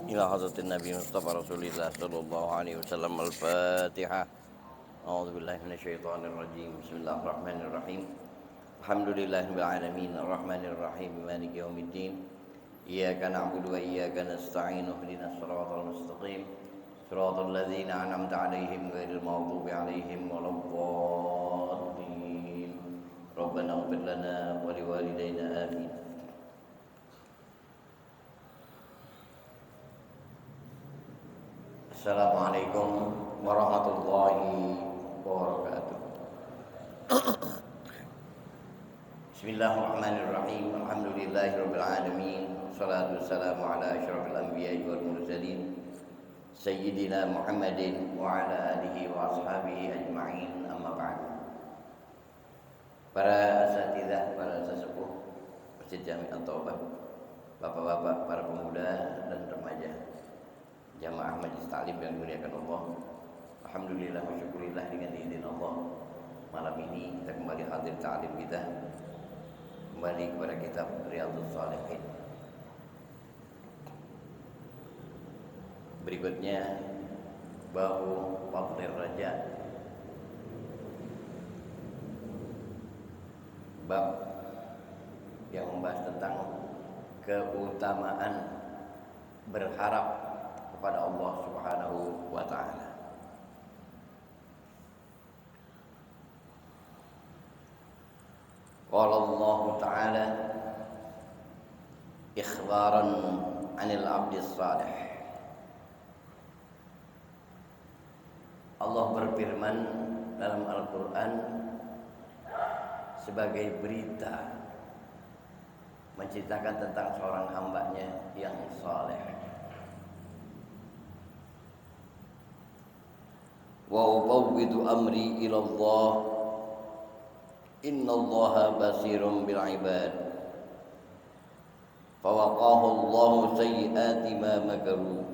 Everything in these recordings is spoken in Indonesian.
إلى حضرة النبي مصطفى رسول الله صلى الله عليه وسلم. الفاتحة. أعوذ بالله من الشيطان الرجيم. بسم الله الرحمن الرحيم. الحمد لله رب العالمين الرحمن الرحيم مالك يوم الدين. إياك نعبد وإياك نستعين. اهدنا الصراط المستقيم صراط الذين أنعمت عليهم غير المغضوب عليهم ولا الضالين. ربنا اغفر لنا ولوالدينا آمين. Assalamualaikum warahmatullahi wabarakatuh. Bismillahirrahmanirrahim. Alhamdulillahirabbil alamin. Wassalatu wassalamu ala asyrafil anbiya'i wal mursalin sayyidina Muhammadin wa ala alihi wa ashabihi ajma'in. Amma ba'd. Para asatidzah, para sesepuh Masjid Jami' At-Taubah, bapak-bapak, para pemuda dan remaja, jamaah majlis taklim yang dimuliakan Allah. Alhamdulillah wa syukurillah, dengan izin Allah malam ini kita kembali hadir taklim kita kembali kepada kitab Riyadhus Shalihin. Berikutnya babu fadlir raja, bab yang membahas tentang keutamaan berharap kepada Allah Subhanahu wa taala. Qala Allah taala ikhbaran 'anil 'abdis salih. Allah berfirman dalam Al-Qur'an sebagai berita menceritakan tentang seorang hambanya yang saleh. Wa ufawwidu amri ila Allah innallaha basirun bil ibad. Fawaqahu Allahu sayyiati ma makaru.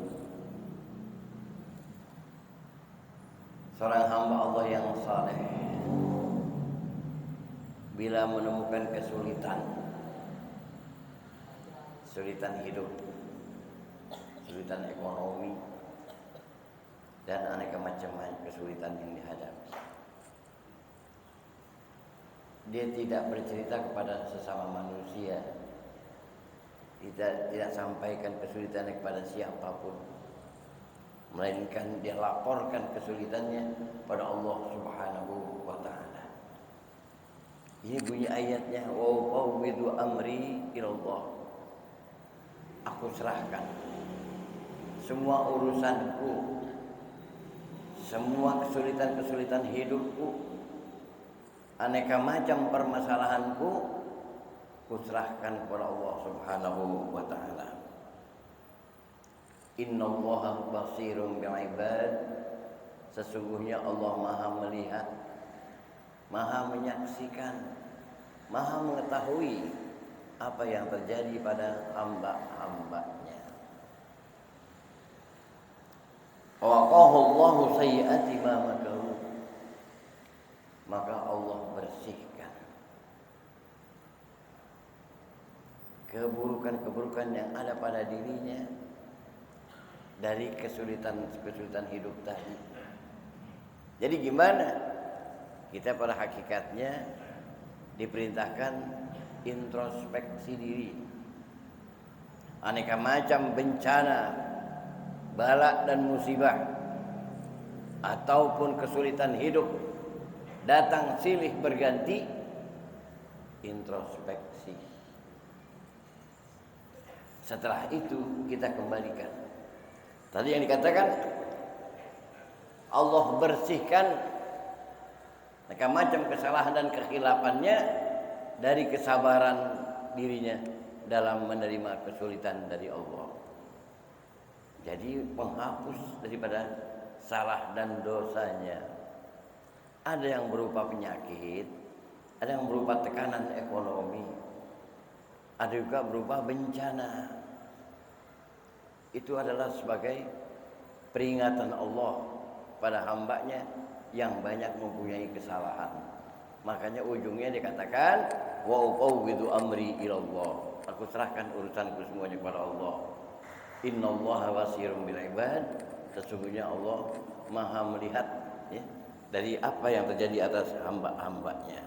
Seorang hamba Allah yang saleh bila menemukan kesulitan hidup, kesulitan ekonomi, dan aneka macam kesulitan yang dihadapi, dia tidak bercerita kepada sesama manusia, tidak sampaikan kesulitannya kepada siapapun, melainkan dia laporkan kesulitannya pada Allah Subhanahu wa taala. Ini bunyi ayatnya, wa ufawwidu amri ilallah. Aku serahkan semua urusanku, semua kesulitan-kesulitan hidupku, aneka macam permasalahanku, kuserahkan kepada Allah Subhanahu wa taala. Innallaha basirun bil ibad. Sesungguhnya Allah Maha melihat, Maha menyaksikan, Maha mengetahui apa yang terjadi pada hamba-hambanya. Waqahu Allahu sayyiati ma makaru. Maka Allah bersihkan keburukan-keburukan yang ada pada dirinya dari kesulitan-kesulitan hidup tadi. Jadi gimana? Kita pada hakikatnya diperintahkan introspeksi diri. Aneka macam bencana, bala dan musibah ataupun kesulitan hidup datang silih berganti, introspeksi. Setelah itu kita kembalikan. Tadi yang dikatakan Allah bersihkan aneka macam kesalahan dan kekhilafannya dari kesabaran dirinya dalam menerima kesulitan dari Allah. Jadi penghapus daripada salah dan dosanya. Ada yang berupa penyakit, ada yang berupa tekanan ekonomi, ada juga berupa bencana. Itu adalah sebagai peringatan Allah pada hambanya yang banyak mempunyai kesalahan. Makanya ujungnya dikatakan wa ufawwidu amri ilallah. Aku serahkan urusanku semuanya kepada Allah. Innallaha basirun bil ibad. Sesungguhnya Allah Maha melihat ya, dari apa yang terjadi atas hamba-hambanya.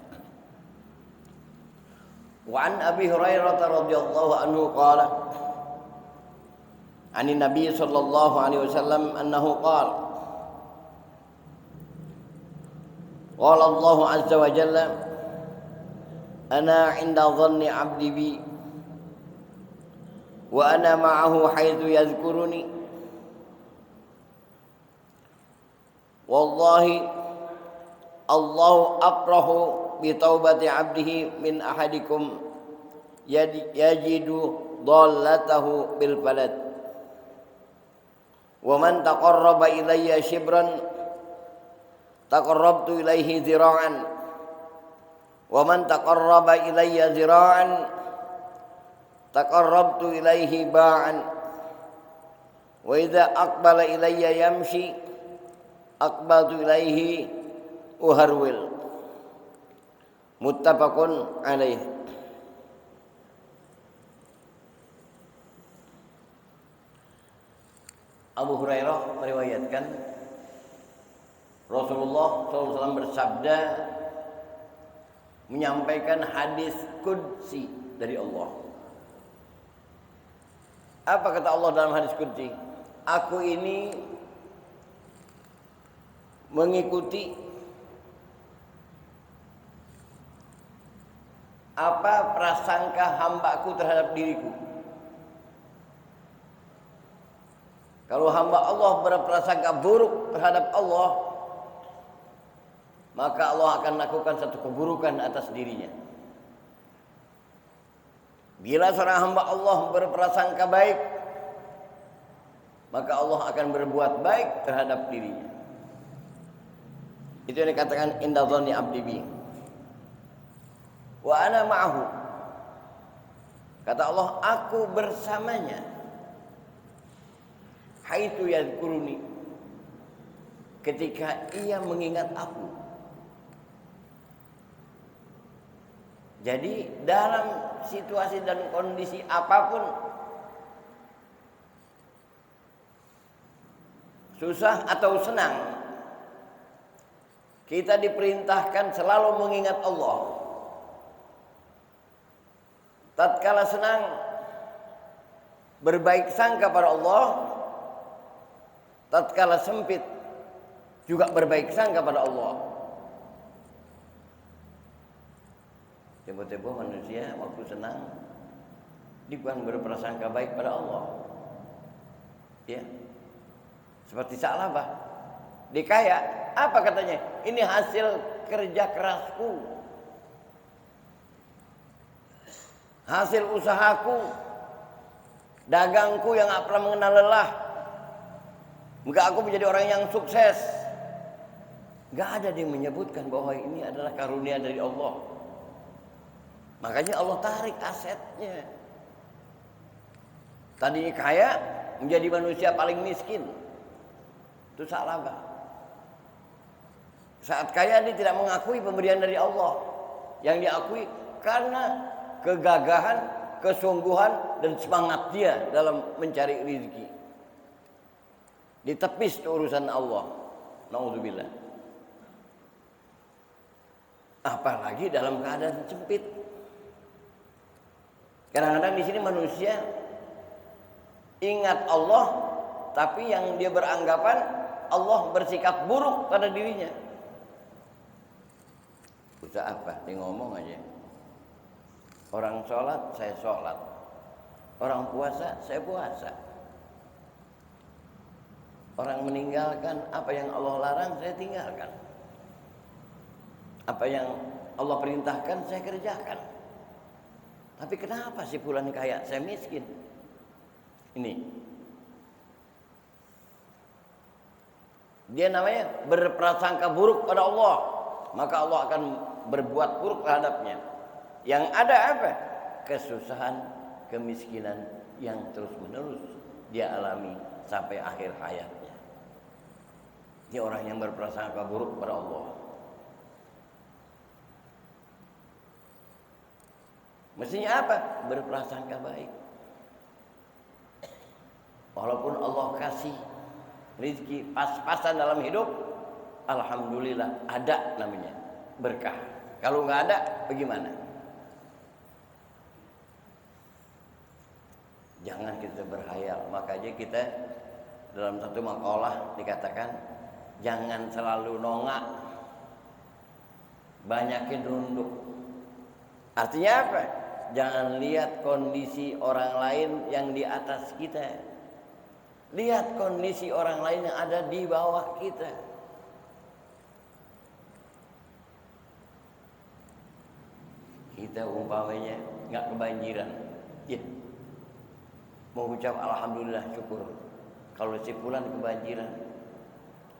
Wa an Abi Hurairah radhiyallahu anhu qala an Nabi sallallahu alaihi wasallam annahu qala qala Allah azza wa jalla ana 'inda dhanni 'abdi bi wa ana ma'ahu haitsu yadhkuruni wallahi Allahu aqrahu bi taubati 'abdihi min ahadikum yajidu dhallatahu bil balad wa man taqarraba ilayya shibran taqarrabtu ilaihi zira'an wa man taqarraba ilayya zira'an taqarrabtu ilaihi ba'an wa idza aqbala ilayya yamshi aqbaltu ilaihi uharwil. Muttafaqun alaih. Abu Hurairah meriwayatkan Rasulullah SAW bersabda menyampaikan hadis qudsi dari Allah. Apa kata Allah dalam hadis qudsi? Aku ini mengikuti apa prasangka hambaku terhadap diriku. Kalau hamba Allah berprasangka buruk terhadap Allah, maka Allah akan lakukan satu keburukan atas dirinya. Bila seorang hamba Allah berprasangka baik, maka Allah akan berbuat baik terhadap dirinya. Itu yang dikatakan inda dhanni abdi bi. Wa ana ma'ahu. Kata Allah, aku bersamanya. Haitsu yadhkuruni. Ketika ia mengingat aku. Jadi dalam situasi dan kondisi apapun, susah atau senang, kita diperintahkan selalu mengingat Allah. Tatkala senang, berbaik sangka pada Allah. Tatkala sempit, juga berbaik sangka pada Allah. Tiba-tiba manusia waktu senang dia bukan berprasangka baik pada Allah. Ya. Seperti Sa'labah. Dia kaya, apa katanya? Ini hasil kerja kerasku. Hasil usahaku. Dagangku yang gak pernah mengenal lelah. Enggak aku menjadi orang yang sukses. Gak ada dia menyebutkan bahwa ini adalah karunia dari Allah. Makanya Allah tarik asetnya. Tadinya kaya menjadi manusia paling miskin. Itu Sa'labah. Saat kaya dia tidak mengakui pemberian dari Allah. Yang diakui karena kegagahan, kesungguhan dan semangat dia dalam mencari rezeki. Ditepis urusan Allah. Naudzubillah. Apalagi dalam keadaan sempit. Kadang-kadang di sini manusia ingat Allah, tapi yang dia beranggapan Allah bersikap buruk pada dirinya. Usaha apa? Dia ngomong aja. Orang sholat, saya sholat. Orang puasa, saya puasa. Orang meninggalkan apa yang Allah larang, saya tinggalkan. Apa yang Allah perintahkan, saya kerjakan. Tapi kenapa si fulan kaya, saya miskin? Ini. Dia namanya berprasangka buruk pada Allah. Maka Allah akan berbuat buruk terhadapnya. Yang ada apa? Kesusahan, kemiskinan yang terus-menerus dia alami sampai akhir hayatnya. Dia orang yang berprasangka buruk pada Allah. Mestinya apa? Berprasangka baik. Walaupun Allah kasih rezeki pas-pasan dalam hidup, alhamdulillah ada namanya berkah. Kalau nggak ada, bagaimana? Jangan kita berhayal. Makanya kita dalam satu makalah dikatakan jangan selalu nongak, banyakin nunduk. Artinya apa? Jangan lihat kondisi orang lain yang di atas kita. Lihat kondisi orang lain yang ada di bawah kita. Kita umpamanya nggak kebanjiran, ya, mau ucap alhamdulillah syukur. Kalau si fulan kebanjiran,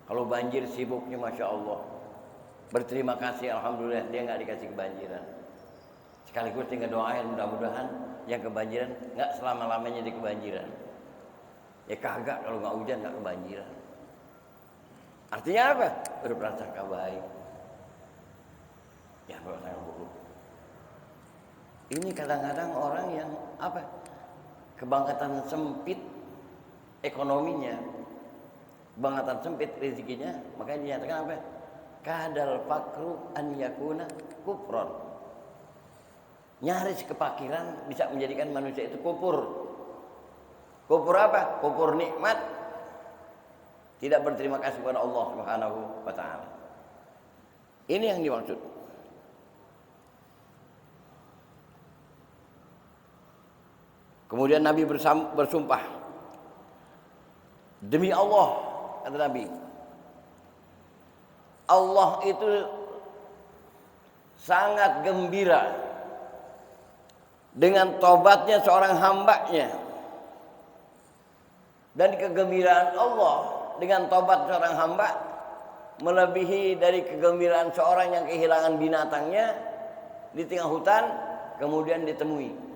kalau banjir sibuknya masya Allah, berterima kasih alhamdulillah dia nggak dikasih kebanjiran. Sekaligus tinggal doain mudah-mudahan yang kebanjiran nggak selama-lamanya di kebanjiran. Ya kagak, kalau nggak hujan nggak kebanjiran. Artinya apa? Berprasangka baik. Ya berprasangka buruk. Ini kadang-kadang orang yang apa? Kebangkatan sempit ekonominya, kebangkatan sempit rezekinya, makanya dinyatakan apa? Kadal fakru an yakuna kufron. Nyaris kepakiran bisa menjadikan manusia itu kufur. Kufur apa? Kufur nikmat. Tidak berterima kasih kepada Allah Subhanahu wa taala. Ini yang dimaksud. Kemudian Nabi bersumpah, demi Allah, kata Nabi, Allah itu sangat gembira dengan tobatnya seorang hambanya. Dan kegembiraan Allah dengan tobat seorang hamba melebihi dari kegembiraan seorang yang kehilangan binatangnya di tengah hutan kemudian ditemui.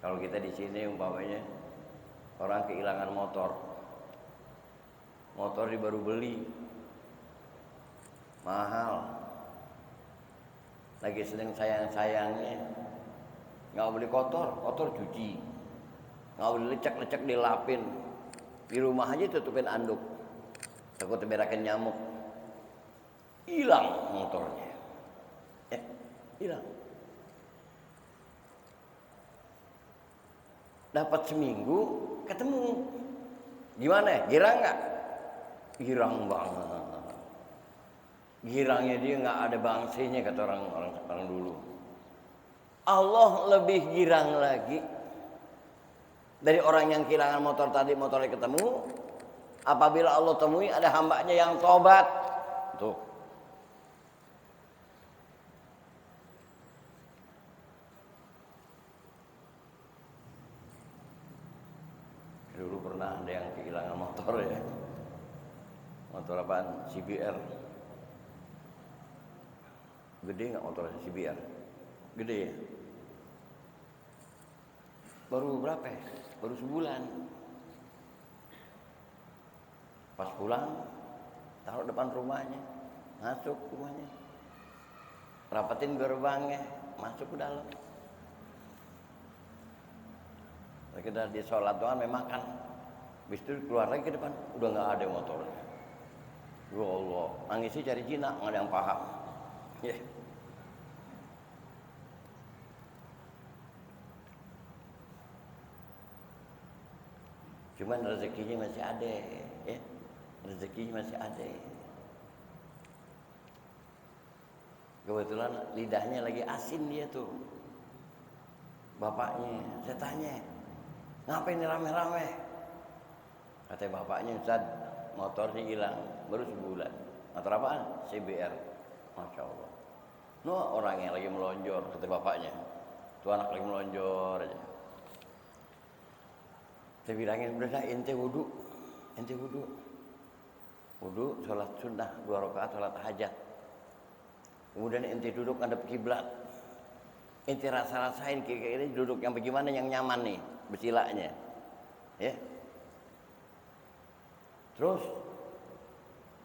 Kalau kita di sini umpamanya orang kehilangan motor baru beli, mahal, lagi sedang sayang-sayangnya, nggak boleh kotor cuci, nggak boleh lecek dilapin, di rumah aja tutupin anduk, takut berakin nyamuk, hilang motornya, hilang. Dapat seminggu ketemu, gimana? Girang nggak? Girang banget. Girangnya dia nggak ada bangsanya kata orang dulu. Allah lebih girang lagi dari orang yang kehilangan motor tadi, motornya ketemu. Apabila Allah temui ada hambanya yang tobat, tuh. Dulu pernah ada yang kehilangan motor ya. Motor apaan? CBR. Gede nggak motor CBR? Gede ya? Baru berapa ya? Baru sebulan. Pas pulang, taruh depan rumahnya, masuk rumahnya, rapetin gerbangnya, masuk ke dalam. Kita dia sholat doang, makan. Habis itu keluar lagi ke depan, udah nggak ada motornya. Ya Allah, nangisnya cari Cina, nggak ada yang paham. Yeah. Cuman rezekinya masih ada, ya. Rezekinya masih ada. Kebetulan lidahnya lagi asin dia tuh. Bapaknya, saya tanya, ngapain ini rame-rame? Kata bapaknya, Ustaz, motornya hilang, baru sebulan. Motor apaan? CBR. Masya Allah. No, orang yang lagi melonjor, kata bapaknya. Tuh anak lagi melonjor aja. Saya bilangin, udah dah, ente wudu. Wudu, sholat sunnah, 2 rakaat, sholat hajat. Kemudian ente duduk ngadep kiblat. Ente rasa-rasain kira-kira duduk yang bagaimana yang nyaman nih, bersilanya. Ya. Terus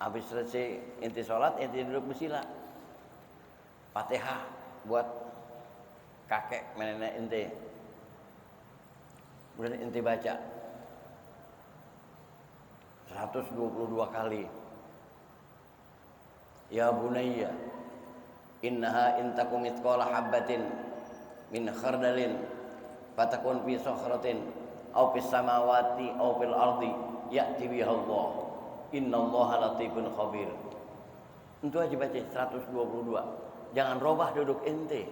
habis selesai ente sholat, ente duduk bersila. Fatihah buat kakek nenek ente. Kemudian ente baca 122 kali. Ya bunayya innaha in takum mithqala habatin min khardalin fatakun fi sakhratin aw fis samawati aw fil ardi ya'ti biha Allah. Innallaha latifun khabir. Itu aja baca 122. Jangan robah duduk ente.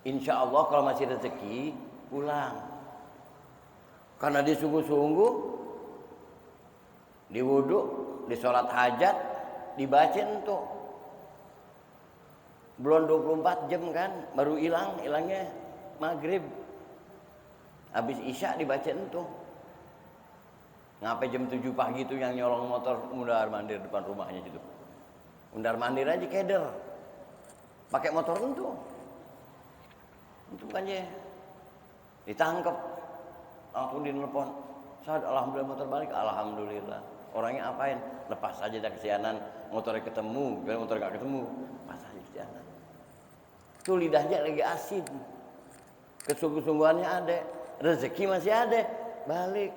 Insya Allah kalau masih rezeki pulang. Karena dia sungguh-sungguh di wudhu, di sholat hajat, dibaca tuh. Belum 24 jam kan, baru hilangnya maghrib. Habis isya dibaca tuh. Ngapain jam 7 pagi tuh yang nyolong motor mundar mandir depan rumahnya gitu. Mundar mandir aja keder. Pakai motor itu. Itu kan ya. Ditangkap. Langsung dinelpon. Saat alhamdulillah motor balik, alhamdulillah. Orangnya apain? Lepas aja dari kesianan, motornya ketemu, kalau motor gak ketemu, lepas aja kesianan. Itu lidahnya lagi asin. Kesungguh-sungguhannya ada, rezeki masih ada, balik.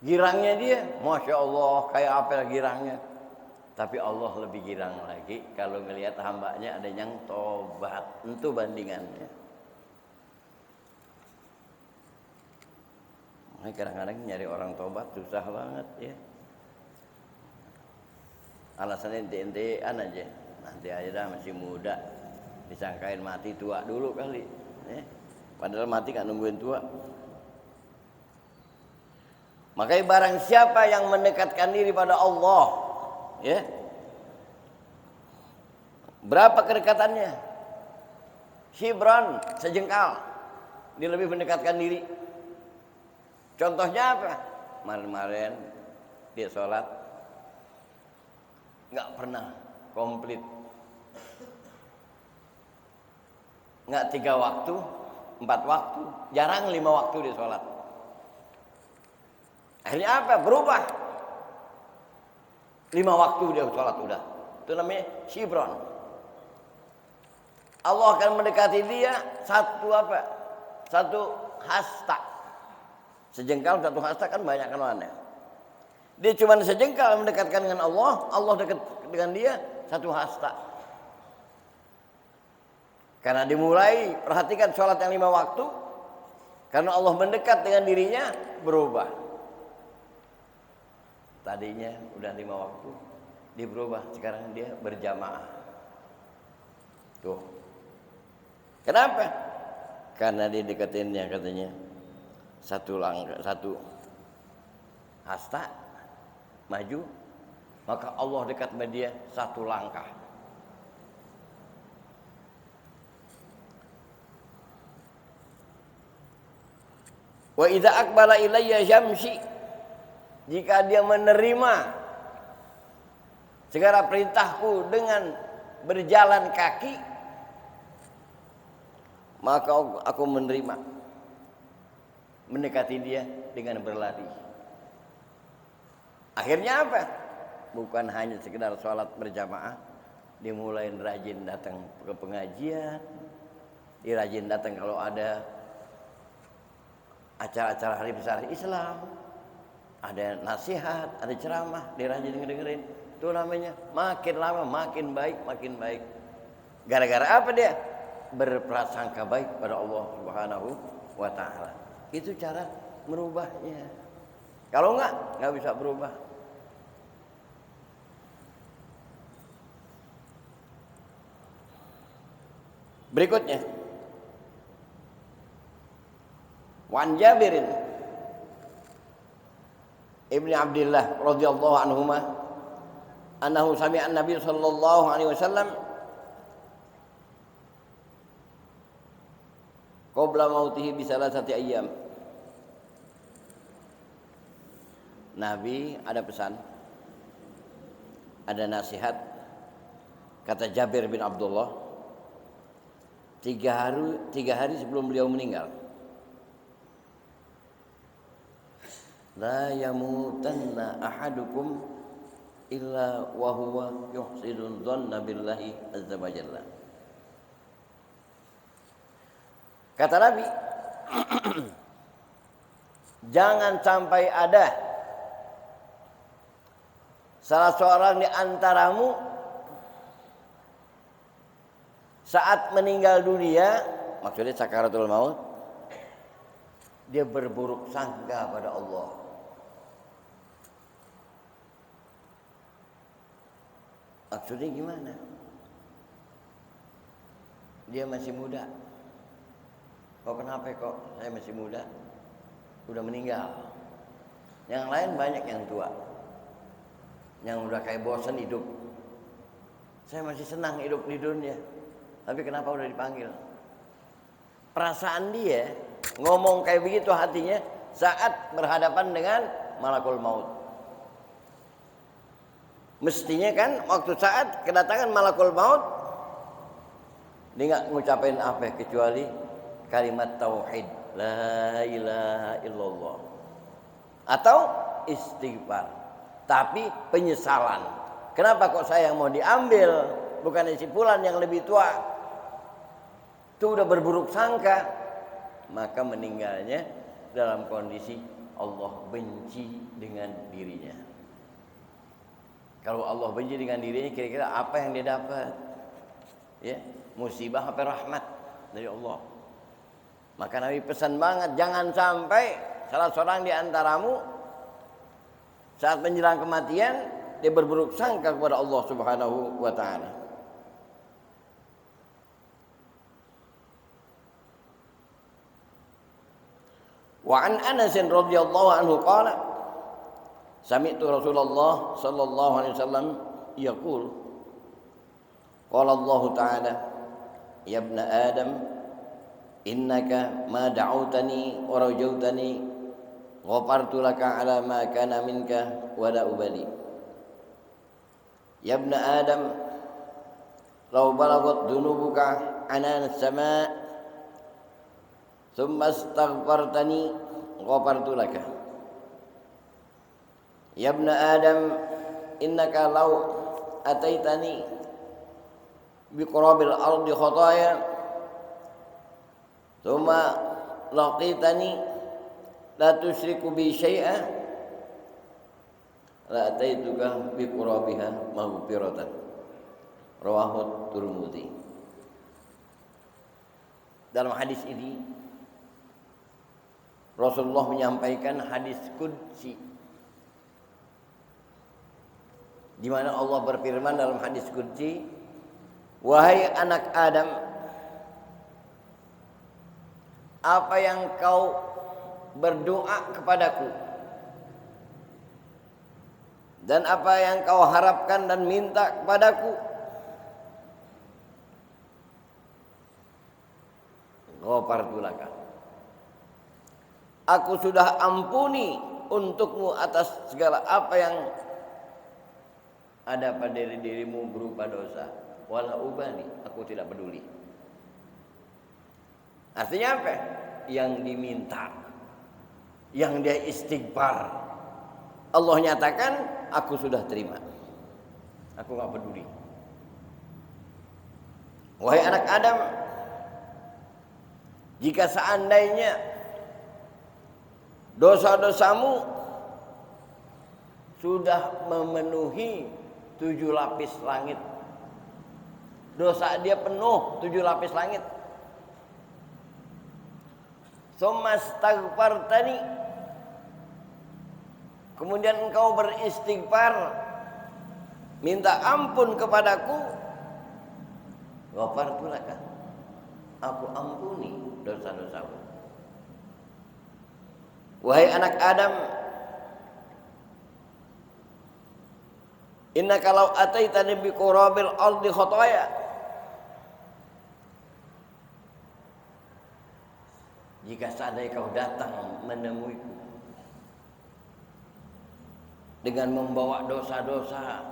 Girangnya dia, masya Allah, kayak apa girangnya. Tapi Allah lebih girang lagi kalau melihat hambanya ada yang tobat. Itu bandingannya. Makanya kadang-kadang nyari orang tobat susah banget ya. Alasannya ente-entean aja. Nanti aja dah masih muda. Disangkain mati tua dulu kali. Padahal mati gak nungguin tua. Makanya barang siapa yang mendekatkan diri pada Allah, ya, berapa kedekatannya? Shibran, sejengkal. Dia lebih mendekatkan diri. Contohnya apa? Kemarin dia sholat nggak pernah komplit, nggak 3 waktu, 4 waktu, jarang 5 waktu dia sholat. Akhirnya apa? Berubah. 5 waktu dia sholat udah. Itu namanya shibron. Allah akan mendekati dia satu apa? Satu hasta. Sejengkal satu hasta kan banyak kan mana. Dia cuma sejengkal mendekatkan dengan Allah, Allah dekat dengan dia satu hasta. Karena dimulai perhatikan sholat yang 5 waktu, karena Allah mendekat dengan dirinya berubah. Tadinya udah 5 waktu, dia berubah. Sekarang dia berjamaah. Tuh. Kenapa? Karena dia deketinnya katanya satu langkah, satu hasta maju, maka Allah dekat sama dia satu langkah. Wa idza aqbala ilayya syamsi, jika dia menerima segala perintahku dengan berjalan kaki, maka aku menerima mendekati dia dengan berlari. Akhirnya apa? Bukan hanya sekedar sholat berjamaah, dia mulai rajin datang ke pengajian, dia rajin datang kalau ada acara-acara hari besar Islam, ada nasihat, ada ceramah, dia rajin dengerin. Itu namanya makin lama makin baik, makin baik. Gara-gara apa dia? Berprasangka baik pada Allah Subhanahu wa ta'ala. Itu cara merubahnya. Kalau enggak bisa berubah. Berikutnya, Wan Jabirin Ibni Abdillah radhiyallahu anhuma annahu sami'a an-nabiy sallallahu alaihi wasallam qabla mautihi bi salasati ayyam. Nabi ada pesan, ada nasihat. Kata Jabir bin Abdullah, 3 hari sebelum beliau meninggal, la yamutanna ahadukum illa wa huwa yuhsinul dhanna billahi azza wa jalla. Kata Nabi, jangan sampai ada salah seorang di antaramu saat meninggal dunia, maksudnya sakaratul maut, dia berburuk sangka pada Allah. Maksudnya gimana? Dia masih muda. Kok kenapa kok saya masih muda? Udah meninggal. Yang lain banyak yang tua, yang udah kayak bosan hidup. Saya masih senang hidup di dunia, tapi kenapa udah dipanggil? Perasaan dia ngomong kayak begitu hatinya saat berhadapan dengan malakul maut. Mestinya kan waktu saat kedatangan malakul maut, dia nggak ngucapin apa kecuali kalimat tauhid, la ilaha illallah, atau istighfar. Tapi penyesalan, kenapa kok saya yang mau diambil, bukan si fulan yang lebih tua. Itu udah berburuk sangka, maka meninggalnya dalam kondisi Allah benci dengan dirinya. Kalau Allah benci dengan dirinya, kira-kira apa yang dia dapat? Ya, musibah apa rahmat dari Allah? Maka Nabi pesan banget, jangan sampai salah seorang di antaramu saat menjelang kematian dia berburuk sangka kepada Allah Subhanahu wa taala. Wa an Anas radhiyallahu anhu qala sami'tu Rasulullah sallallahu alaihi wasallam yaqul qala Allah ta'ala ya ibna Adam innaka ma da'awtani wa rajawtani ghafartu laka ala ma kana minka wa la ubali. Ya ibna Adam law balagat dhunubuka anan as-sama' thumma astaghfartani ghafartu laka. Ya ibna Adam innaka law ataitani biqurabil ardi khataaya thumma laqitani la tusyriku bi syai'a la ataituka bi qurabiha maghfiratan. Rawahu Tirmidzi. Dalam hadis ini Rasulullah menyampaikan hadis qudsi, di mana Allah berfirman dalam hadis qudsi, wahai anak Adam, apa yang kau berdoa kepadaku dan apa yang kau harapkan dan minta kepadaku, ghafartu laka, aku sudah ampuni untukmu atas segala apa yang ada pada dirimu berupa dosa. Wala ubali, aku tidak peduli. Artinya apa? Yang diminta, yang dia istighfar, Allah nyatakan aku sudah terima, aku gak peduli. Wahai anak Adam, jika seandainya dosa-dosamu sudah memenuhi 7 lapis langit, dosa dia penuh 7 lapis langit, tsumma astaghfartani, kemudian engkau beristighfar, minta ampun kepadaku, ghafartu laka, aku ampuni dosa-dosamu. Wahai anak Adam, innaka law ataitani bi qurabil ardi khataaya, jika seandainya kau datang menemuiku dengan membawa dosa-dosa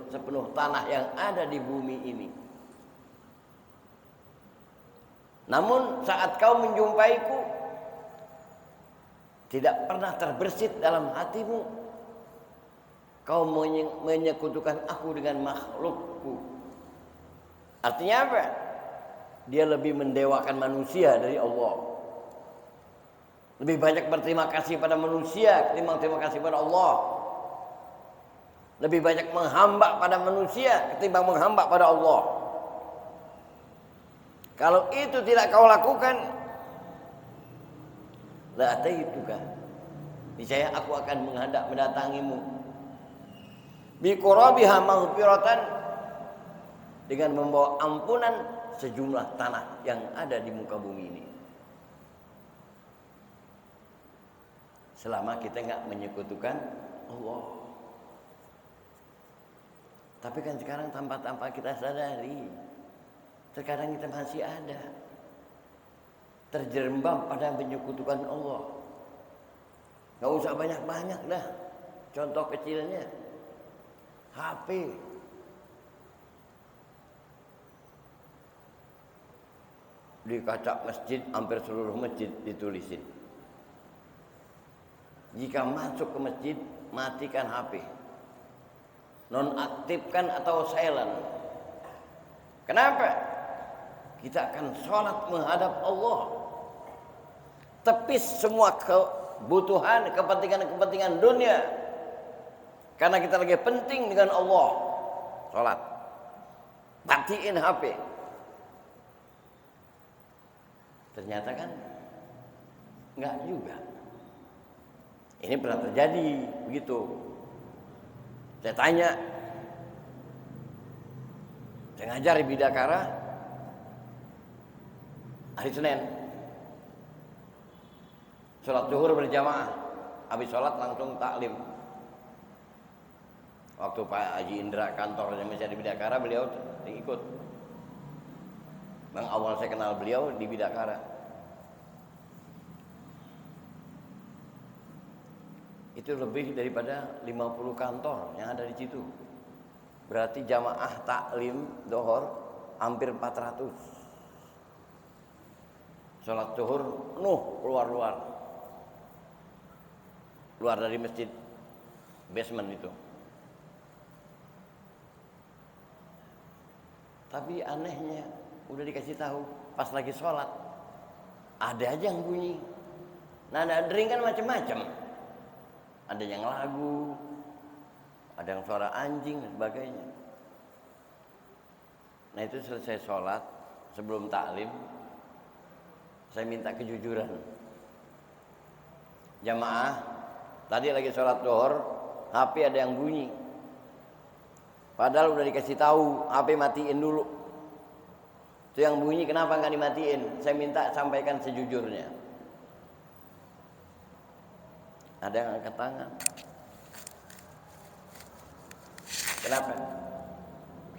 sepenuh tanah yang ada di bumi ini, namun saat kau menjumpaiku tidak pernah terbersit dalam hatimu Kau menyekutukan aku dengan makhlukku. Artinya apa? Dia lebih mendewakan manusia dari Allah. Lebih banyak berterima kasih pada manusia ketimbang terima kasih pada Allah. Lebih banyak menghamba pada manusia ketimbang menghamba pada Allah. Kalau itu tidak kau lakukan, la ataituka, niscaya aku akan mendatangimu bi qurabiha maghfiratan, dengan membawa ampunan sejumlah tanah yang ada di muka bumi ini. Selama kita enggak menyekutukan Allah. Tapi kan sekarang tanpa kita sadari, terkadang kita masih ada terjerembab pada menyekutukan Allah. Gak usah banyak-banyak dah. Contoh kecilnya HP. Di kaca masjid, hampir seluruh masjid ditulisin, jika masuk ke masjid matikan HP, nonaktifkan atau silent. Kenapa? Kita akan sholat menghadap Allah, tepis semua kebutuhan, kepentingan dunia, karena kita lagi penting dengan Allah. Sholat, matiin HP. Ternyata kan enggak juga. Ini pernah terjadi begitu. Saya tanya, saya ngajar di Bidakara hari Senin, sholat zuhur berjamaah, habis sholat langsung taklim. Waktu Pak Haji Indra kantornya masih di Bidakara, beliau ikut. Bang, awal saya kenal beliau di Bidakara. Itu lebih daripada 50 kantor yang ada di situ. Berarti jamaah taklim dohor hampir 400. Sholat zuhur penuh luar dari masjid, basement itu. Tapi anehnya, udah dikasih tahu, pas lagi sholat ada aja yang bunyi. Nada dering kan macam-macam. Ada yang lagu, ada yang suara anjing dan sebagainya. Nah itu selesai sholat, sebelum taklim, saya minta kejujuran. Jamaah, tadi lagi sholat zuhur, HP ada yang bunyi. Padahal udah dikasih tahu, HP matiin dulu. Itu yang bunyi kenapa nggak dimatiin? Saya minta sampaikan sejujurnya. Ada yang angkat tangan. Kenapa?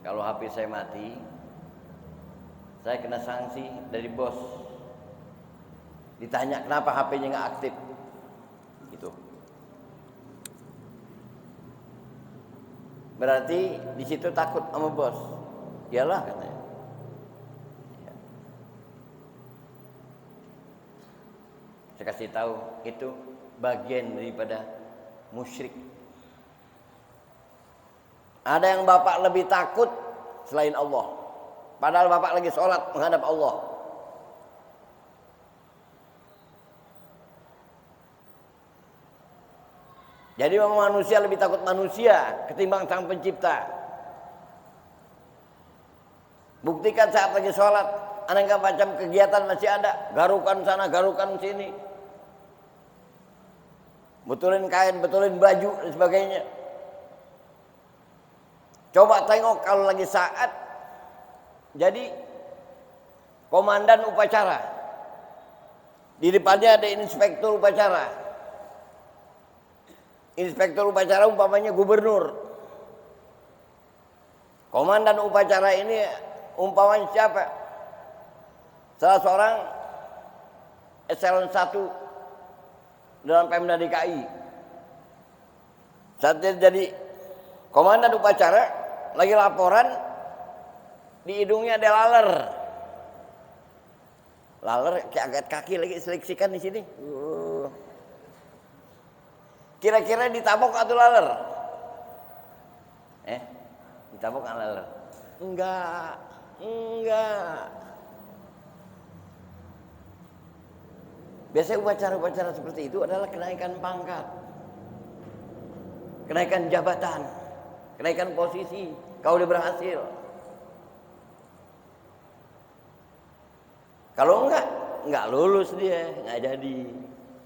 Kalau HP saya mati, saya kena sanksi dari bos. Ditanya kenapa HP-nya nggak aktif, gitu. Berarti di situ takut sama bos. Iyalah katanya. Saya kasih tahu itu bagian daripada musyrik. Ada yang bapak lebih takut selain Allah, padahal bapak lagi sholat menghadap Allah. Jadi memang manusia lebih takut manusia ketimbang sang pencipta. Buktikan saat lagi sholat, aneka macam kegiatan masih ada, garukan sana, garukan sini, betulin kain, betulin baju dan sebagainya. Coba tengok kalau lagi saat jadi komandan upacara, di depannya ada inspektur upacara. Inspektur upacara umpamanya gubernur. Komandan upacara ini umpamanya siapa? Salah seorang eselon 1 dalam Pemda DKI. Saat dia jadi komandan upacara, lagi laporan, di hidungnya ada laler. Laler kayak angkat kaki lagi seleksikan di sini. Kira-kira ditabok atau laler? Ditabok alal. Enggak. Biasanya upacara-upacara seperti itu adalah kenaikan pangkat, kenaikan jabatan, kenaikan posisi. Kau udah berhasil. Kalau enggak lulus dia, enggak jadi.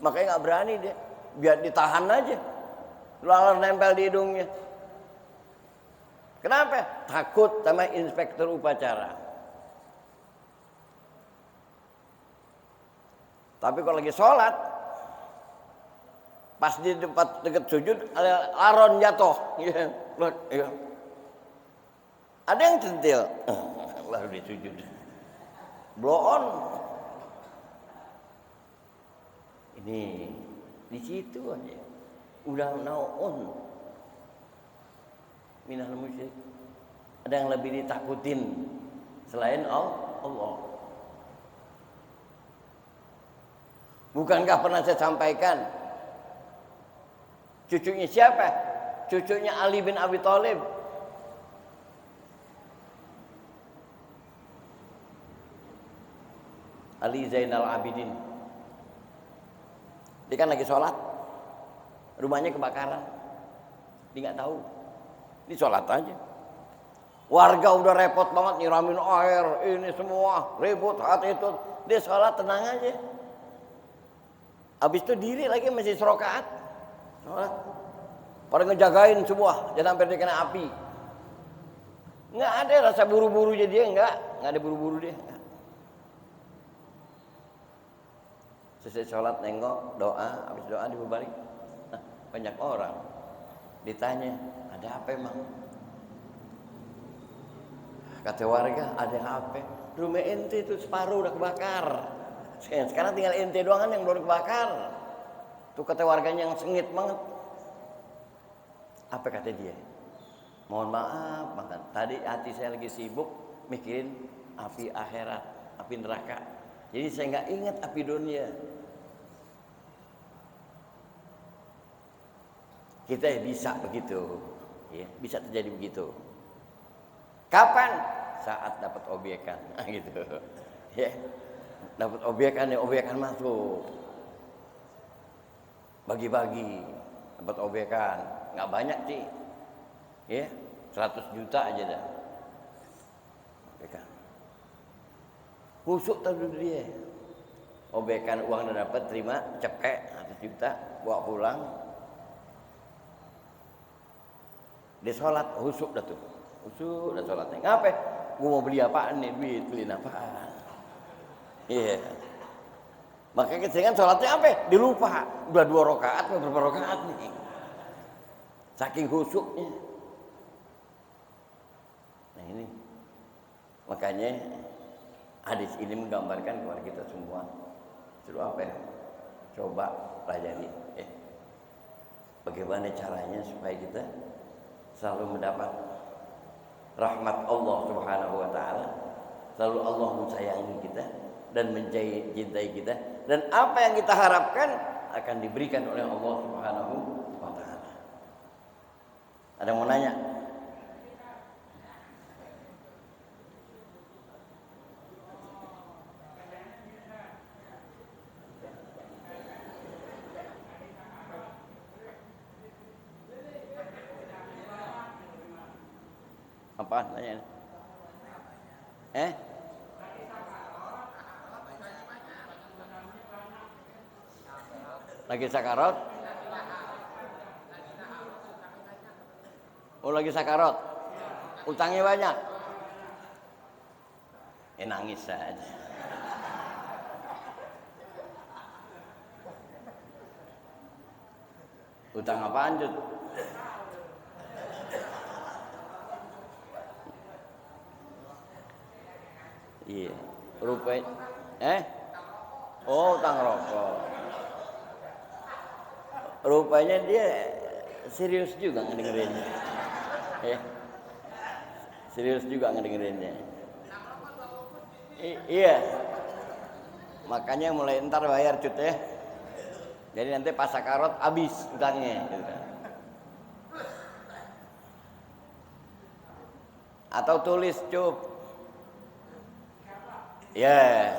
Makanya enggak berani dia, biar ditahan aja. Lalar nempel di hidungnya. Kenapa? Takut sama inspektur upacara. Tapi kalau lagi sholat, pas di tempat dekat sujud, ada laron jatuh. Ya. Ada yang centil, lalu di sujud. Blow on. Ini di situ aja. Udah naon. Minal musyrik. Ada yang lebih ditakutin selain Allah. Bukankah pernah saya sampaikan cucunya siapa? Cucunya Ali bin Abi Thalib. Ali Zainal Abidin. Dia kan lagi sholat, rumahnya kebakaran. Dia nggak tahu. Dia sholat aja. Warga udah repot banget nyiramin air, ini semua ribut hati itu. Dia sholat tenang aja. Habis itu diri lagi masih serokaat. Sholat. Pada ngejagain semua, jangan sampai dia kena api. Nggak ada rasa buru-buru jadi dia, nggak ada buru-buru dia. Selesai sholat nengok, doa, habis doa dibubarin. Nah, banyak orang ditanya, ada apa emang? Kata warga, ada apa? Rumah ente itu separuh udah kebakar. Sekarang tinggal ente doang kan yang belum kebakar. Tuh kata warganya yang sengit banget. Apa kata dia? Mohon maaf, makan. Tadi hati saya lagi sibuk mikirin api akhirat, api neraka. Jadi saya nggak ingat api dunia. Kita bisa begitu, ya, bisa terjadi begitu. Kapan? Saat dapat obyekan, gitu. Ya, dapat obyekan, ya obyekan masuk. Bagi-bagi, dapat obyekan, nggak banyak sih, ya, 100 juta aja dah. Obyekan. Husuk tadi dia. Obyekan uang udah dapat, terima, cepek 100 juta, bawa pulang. Dia sholat, husuk dah tuh. Husuk dah sholatnya. Ngapain? Gua mau beli apaan nih? Duit, beliin apaan? Iya. Yeah. Makanya keseringan sholatnya apa? Dilupa. Udah 2 rakaat, berapa rakaat nih? Saking husuknya. Nah ini. Makanya hadis ini menggambarkan kepada kita semua. Suruh apa ya? Coba pelajari. Bagaimana caranya supaya kita selalu mendapat rahmat Allah Subhanahu wa taala, selalu Allah mensayangi kita dan mencintai kita, dan apa yang kita harapkan akan diberikan oleh Allah Subhanahu wa taala. Ada yang mau nanya? Apa nanya? Lagi sakarat? Oh lagi sakarat? Utangnya banyak? Nangis saja. Utang apaan Jud? Iya, rupanya, oh utang rokok. Rupanya dia serius juga ngedengerinnya, ya, serius juga ngedengerinnya. Iya, makanya mulai ntar bayar Cut ya. Jadi nanti pas sakarot habis utangnya. Gitu. Atau tulis cup. Ya,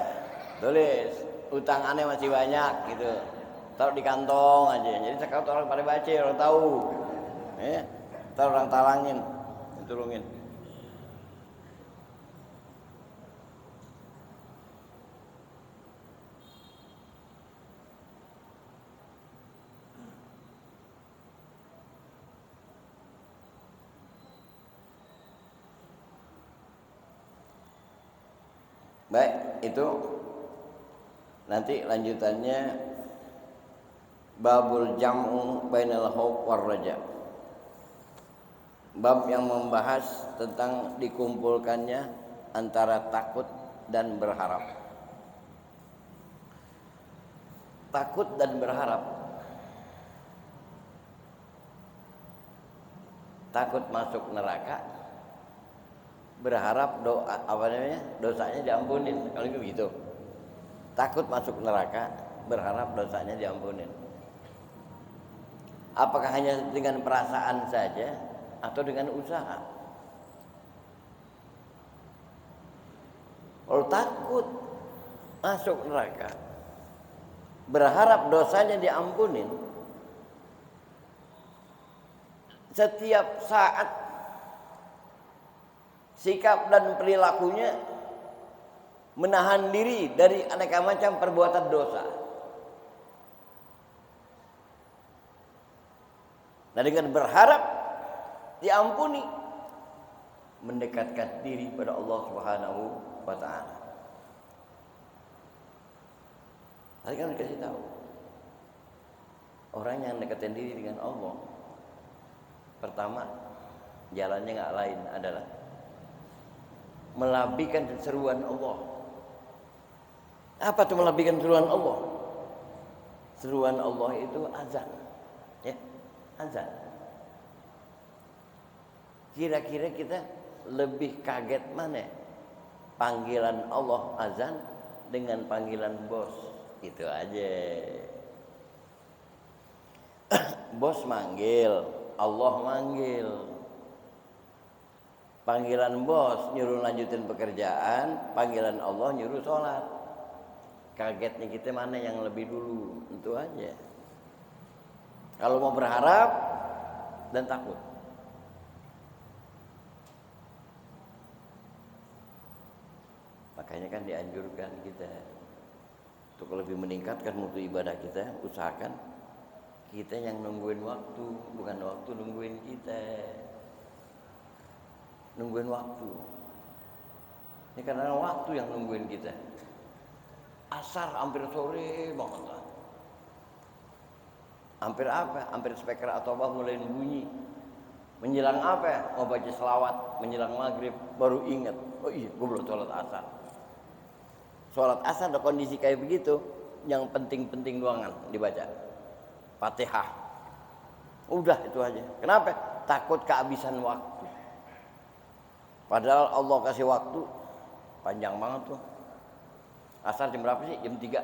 tulis. Utang aneh masih banyak gitu. Taruh di kantong aja. Jadi sekarang orang pada baca, orang tahu. Ya, taruh orang talangin, ditulungin. Baik, itu nanti lanjutannya babul jam'u bainal khauf war raja. Bab yang membahas tentang dikumpulkannya antara takut dan berharap. Takut dan berharap. Takut masuk neraka, berharap dosanya diampunin. Kalau gitu. Takut masuk neraka, berharap dosanya diampunin. Apakah hanya dengan perasaan saja atau dengan usaha? Kalau takut masuk neraka, berharap dosanya diampunin, setiap saat sikap dan perilakunya menahan diri dari aneka macam perbuatan dosa. Nah, dengan berharap diampuni, mendekatkan diri pada Allah Subhanahu wa ta'ala. Tadi kan dikasih tahu, orang yang mendekatkan diri dengan Allah, pertama jalannya nggak lain adalah melabihkan seruan Allah. Apa tuh melabihkan seruan Allah? Seruan Allah itu azan. Ya, azan. Kira-kira kita lebih kaget mana? Panggilan Allah azan dengan panggilan bos. Itu aja. Bos manggil, Allah manggil. Panggilan bos nyuruh lanjutin pekerjaan, panggilan Allah nyuruh sholat. Kagetnya kita mana yang lebih dulu, itu aja. Kalau mau berharap dan takut. Makanya kan dianjurkan kita untuk lebih meningkatkan mutu ibadah kita, usahakan kita yang nungguin waktu, bukan waktu nungguin kita. Nungguin waktu. Ini karena waktu yang nungguin kita. Asar hampir sore banget lah. Hampir apa? Hampir speaker atau apa mulai bunyi. Menjelang apa? Mau baca selawat, menjelang maghrib baru ingat. Oh iya, gue belum sholat asar. Sholat asar ada kondisi kayak begitu, yang penting-penting doangan dibaca. Fatihah. Udah itu aja. Kenapa? Takut kehabisan waktu. Padahal Allah kasih waktu panjang banget tuh. Asar jam berapa sih? Jam 3.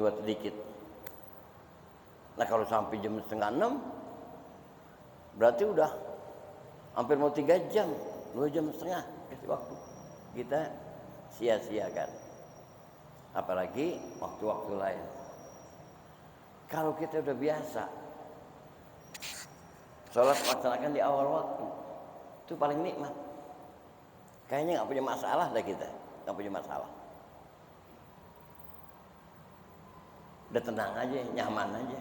Buat sedikit. Nah kalau sampai jam setengah 6, berarti udah hampir mau 3 jam, 2 jam setengah kasih waktu. Kita sia-siakan. Apalagi waktu-waktu lain. Kalau kita udah biasa sholat laksanakan di awal waktu, itu paling nikmat. Kayaknya nggak punya masalah dah kita, nggak punya masalah. Udah tenang aja, nyaman aja.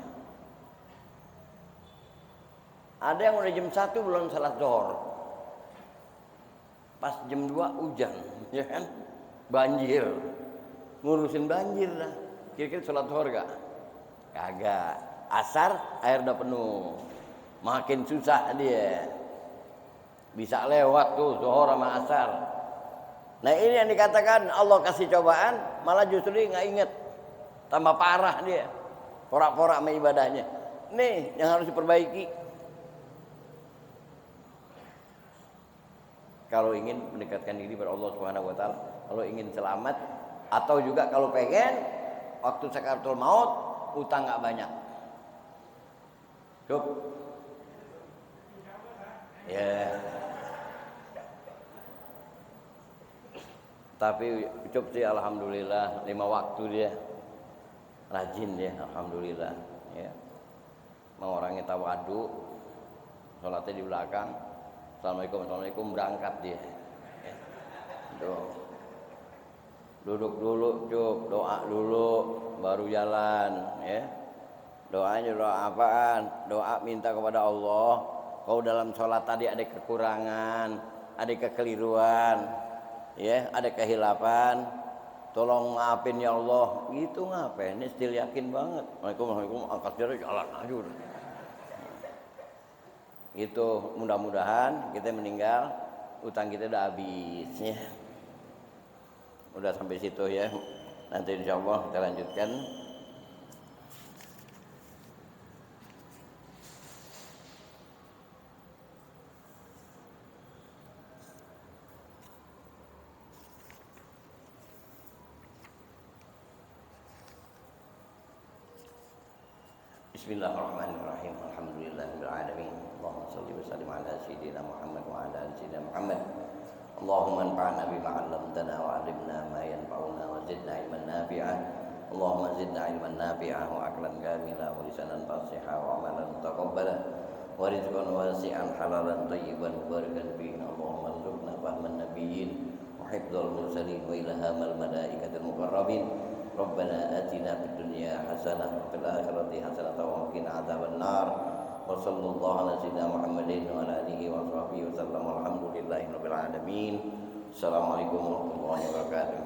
Ada yang udah jam 1 belum salat zuhur, pas jam 2 hujan, ya kan? Banjir, ngurusin banjir dah. Kira-kira salat zuhur gak? Kagak. Asar air udah penuh. Makin susah dia. Bisa lewat tuh zuhur sama asar. Nah ini yang dikatakan Allah kasih cobaan, malah justru dia nggak inget. Tambah parah dia. Porak-porak sama ibadahnya. Nih yang harus diperbaiki. Kalau ingin mendekatkan diri kepada Allah Subhanahu wa taala, kalau ingin selamat, atau juga kalau pengen waktu sakaratul maut utang nggak banyak. Cukup Ya. Tapi cukup sih alhamdulillah 5 waktu dia. Rajin dia alhamdulillah ya. Mengurangi tawadu, sholatnya di belakang. Assalamualaikum berangkat dia. Ya. Duduk dulu cuk, doa dulu baru jalan ya. Doanya doa apaan? Doa minta kepada Allah. Kalau dalam sholat tadi ada kekurangan, ada kekeliruan, ya, ada kehilapan, tolong maafin ya Allah. Gitu ngapain? Ini still yakin banget. Waalaikumsalam, angkat jari jalan aja udah. Gitu, mudah-mudahan kita meninggal utang kita udah habis ya. Udah sampai situ ya. Nanti insya Allah kita lanjutkan. Bismillahirrahmanirrahim. Alhamdulillahirabbil alamin. Allahumma shalli wa sallim ala sayyidina Muhammad wa ala ali sayyidina Muhammad. Allahumma anfa'na bima 'allamtana wa 'allimna ma yanfa'una wa zidna ilman nafi'an. Allahumma zidna ilman nafi'an wa aqlan kamila wa lisanan fasihan wa amalan mutaqabbalan wa rizqan wasi'an halalan thayyiban mubarakan fihi. Allahumma arzuqna fahman nabiyyin wa hifdzal mursalin wa ilhamal malaikatil muqarrabin. Rabbana atina fid dunya hasanah wa fil akhirati hasanah wa qina adzaban nar. Wa sallallahu ala sayyidina Muhammadin wa ala alihi wa sahbihi wa sallam. Alhamdulillahirabbil alamin. Assalamualaikum warahmatullahi wabarakatuh.